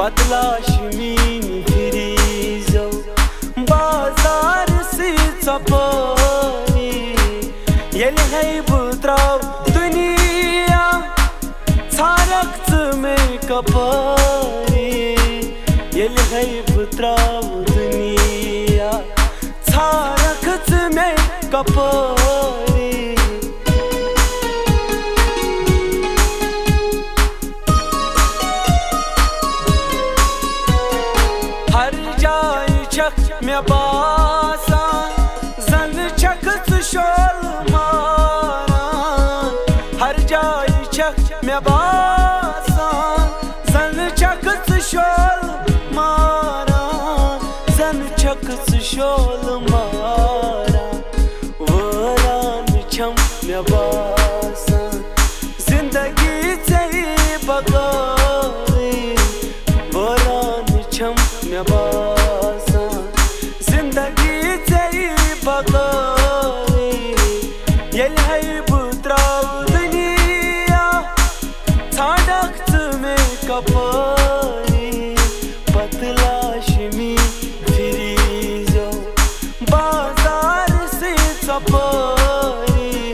पतलाशमीन फिरीजो बाजार से चपानी येल है बुत्राव दुनिया छारक में कपारी येल है बुत्राव दुनिया छारक में कपारी हर जाय छक में बासान जन छक शोल मारान हर जाय छक में बासान जन छक शोल मारान जन छक शोल मारान वरान छम में बासान जिंदगी से बगारी वरान छम में बासान जिंदगी से बगारी येल है बुत्राव दुनिया छाड़क में कपारी पतलाशमी फिरीजो बाजार से चपारी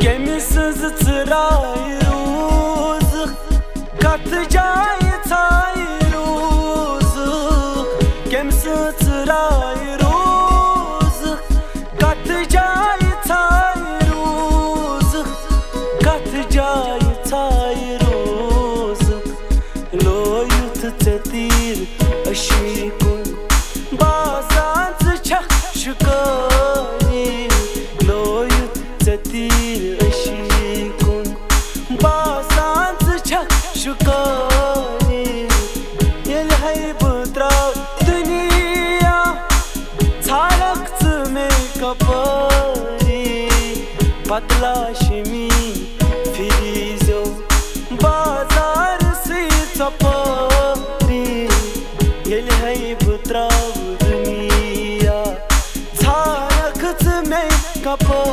Gemisiz tıray ruzuk katacay tay ruzuk Gemisiz tıray ruzuk katacay tay ruzuk katacay tay ruzuk loyut tetir aşikun basan çak şukani loyut tetir aşikun basan çak şukani yel hay butrav dünya छारक में कपारी पतलाशमी फिरीजो बाजार से चपारी L है बुत्राव दुनिया छारक में कपारी